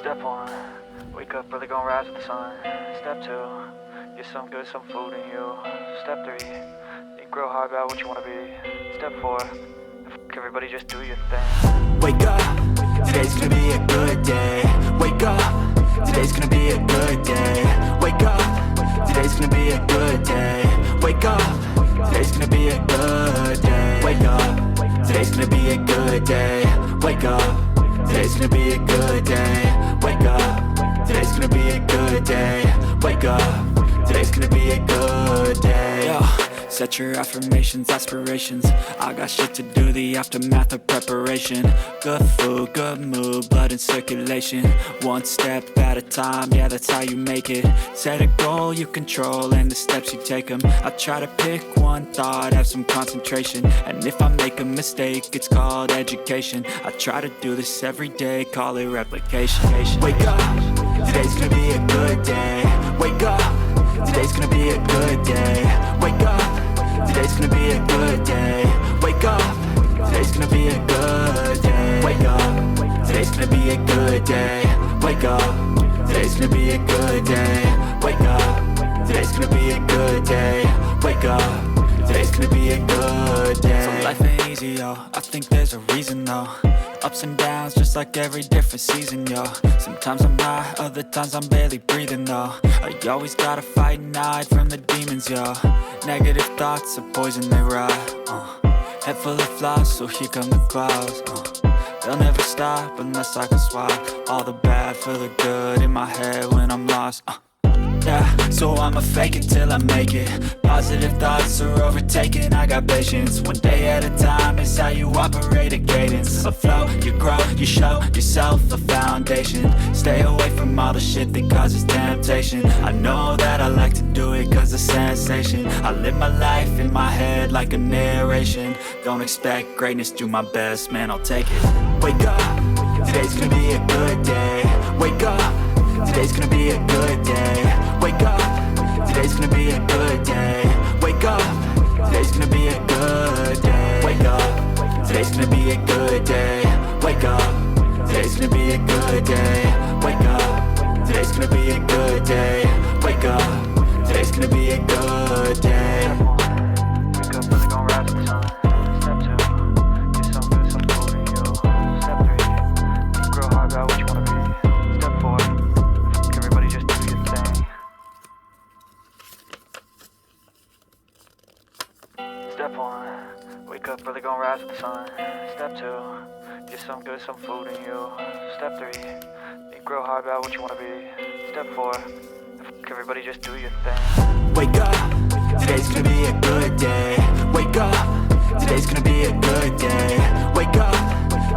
Step 1, wake up early, gonna rise with the sun. Step 2, get some good, some food in you. Step 3, think real hard about what you wanna be. Step 4, everybody just do your thing. Wake up, today's gonna be a good day. Wake up, today's gonna be a good day. Wake up, today's gonna be a good day. Wake up, today's gonna be a good day. Wake up, today's gonna be a good day. Wake up, today's gonna be a good day. Wake up, today's gonna be a good day. Wake up, today's gonna be a good day. Yo, set your affirmations, aspirations. I got shit to do, the aftermath of preparation. Good food, good mood, blood in circulation. One step at a time, yeah, that's how you make it. Set a goal you control and the steps you take them. I try to pick one thought, have some concentration. And if I make a mistake, it's called education. I try to do this every day, call it replication. Wake up, today's gonna be a good day. Wake up, today's gonna be a good day. Wake up, today's gonna be a good day. Wake up, today's gonna be a good day. Wake up, today's gonna be a good day. Wake up, today's gonna be a good day. Wake up, today's gonna be a good day. Wake up, today's gonna be a good day. So life ain't easy, yo, I think there's a reason though. Ups and downs, just like every different season, yo. Sometimes I'm high, other times I'm barely breathing, though. I always gotta fight and hide from the demons, yo. Negative thoughts are poison, they rot. Head full of flies, so here come the clouds. They'll never stop unless I can swap all the bad for the good in my head when I'm lost. Yeah, so I'ma fake it till I make it. Positive thoughts are overtaken, I got patience. One day at a time is how you operate a cadence. A flow, you grow, you show yourself a foundation. Stay away from all the shit that causes temptation. I know that I like to do it cause of sensation. I live my life in my head like a narration. Don't expect greatness, do my best, man, I'll take it. Wake up, today's gonna be a good day. Wake up, today's gonna be a good day. Wake up, today's gonna be a good day. Wake up, today's gonna be a good day. Wake up, today's gonna be a good day. Wake up, today's gonna be a good day. Wake up, today's gonna be a good day. Wake up, today's gonna be a good day. Wake up early, gonna rise with the sun. Step 2, get some good, some food in you. Step 3, think real hard about what you wanna be. Step 4, everybody just do your thing. Step 1, wake up early, gonna rise with the sun. Step 2, get some good, some food in you. Step 3, think real hard about what you wanna be. Step 4, everybody just do your thing. Wake up, today's gonna be a good day. Wake up, today's gonna be a good day. Wake up,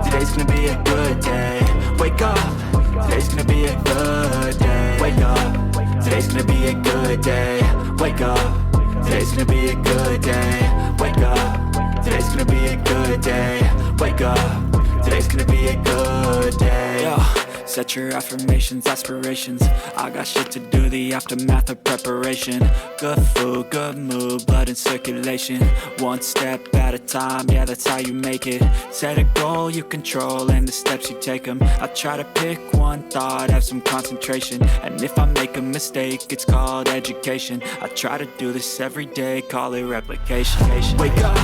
today's gonna be a good day. Wake up, today's gonna be a good day. Wake up, today's gonna be a good day. Wake up, today's gonna be a good day. Wake up, today's gonna be a good day. Wake up, today's gonna be a good day. Yo, set your affirmations, aspirations. I got shit to do, the aftermath of preparation. Good food, good mood, blood in circulation. One step at a time, yeah, that's how you make it. Set a goal you control and the steps you take them. I try to pick one thought, have some concentration. And if I make a mistake, it's called education. I try to do this every day, call it replication. Wake up,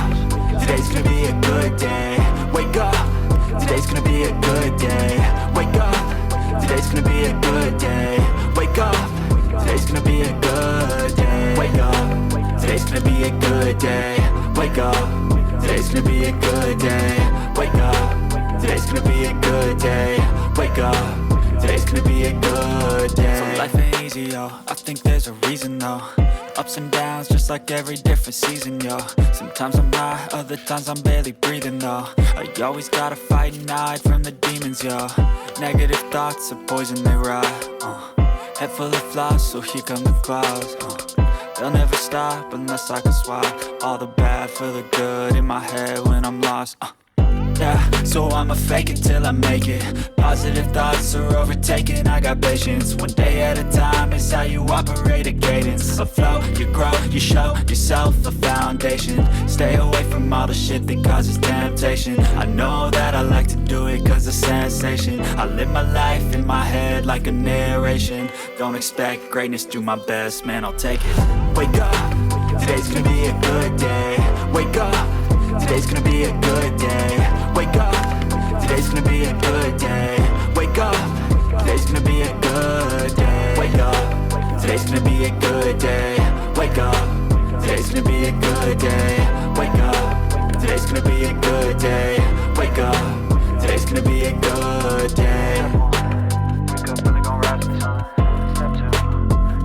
today's gonna be a good day. Wake up, today's gonna be a good day. Wake up, today's gonna be a good day. Wake up, today's gonna be a good day. Wake up, today's gonna be a good day. Wake up, today's gonna be a good day. Wake up, today's gonna be a good day. Wake up, today's gonna be a good day. So life ain't easy, yo, I think there's a reason though. Ups and downs, just like every different season, yo. Sometimes I'm high, other times I'm barely breathing, though. I always gotta fight and hide from the demons, yo. Negative thoughts are poison, they rot. Head full of flies, so here come the clouds. They'll never stop unless I can swap all the bad for the good in my head when I'm lost. Yeah, so I'ma fake it till I make it. Positive thoughts are overtaken, I got patience. One day at a time is how you operate a cadence. A flow, you grow, you show yourself a foundation. Stay away from all the shit that causes temptation. I know that I like to do it cause of sensation. I live my life in my head head like a narration. Don't expect greatness, do my best, man, I'll take it. Wake up, today's gonna be a good day. Wake up, today's gonna be a good day. Wake up, today's gonna be a good day. Wake up, today's gonna be a good day. Wake up, today's gonna be a good day. Wake up, today's gonna be a good day. Wake up, today's gonna be a good day. Wake up, today's gonna be a good day. Wake up, really gon' rise with the sun. Step 2,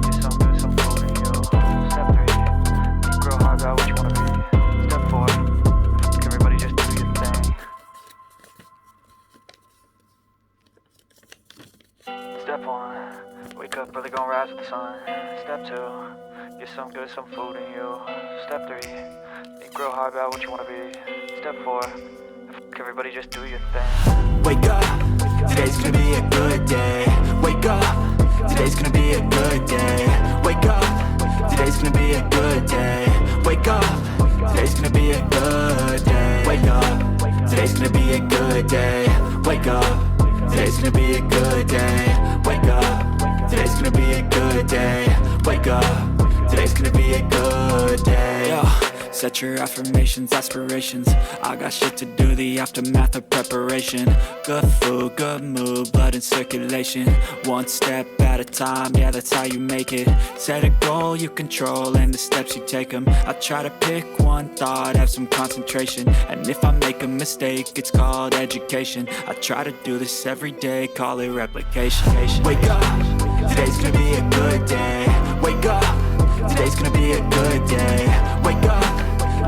get some good, some food in you. Step 3, think real hard about what you wanna be. Step 4, everybody just do your thing. Step 1, wake up, really gon' rise with the sun. Step 2, get some good, some food in you. Step 3, think real hard about what you wanna be. Step 4, everybody just do your thing. Wake up, today's gonna be a good day. Wake up, today's gonna be a good day. Wake up, today's gonna be a good day. Wake up, today's gonna be a good day. Wake up, today's gonna be a good day. Wake up, today's gonna be a good day. Wake up, today's gonna be a good day. Wake up, today's gonna be a good day. Yeah. Set your affirmations, aspirations. I got shit to do, the aftermath of preparation. Good food, good mood, blood in circulation. One step at a time, yeah, that's how you make it. Set a goal you control and the steps you take them. I try to pick one thought, have some concentration. And if I make a mistake, it's called education. I try to do this every day, call it replication. Wake up, today's gonna be a good day. Wake up, today's gonna be a good day. Wake up,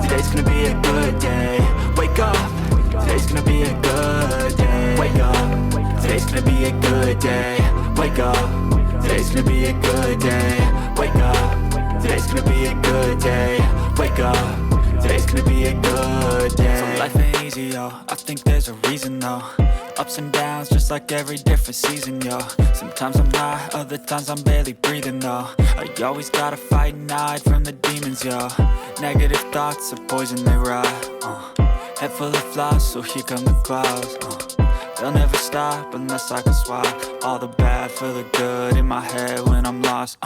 today's gonna be a good day. Wake up, today's gonna be a good day. Wake up, today's gonna be a good day. Wake up, today's gonna be a good day. Wake up, today's gonna be a good day. Wake up, today's gonna be a good day. So life ain't easy, yo, I think there's a reason though. Ups and downs, just like every different season, yo. Sometimes I'm high, other times I'm barely breathing, though. I always gotta fight and hide from the demons, yo. Negative thoughts are poison, they rot. Head full of flies, so here come the clouds. They'll never stop unless I can swap all the bad for the good in my head when I'm lost.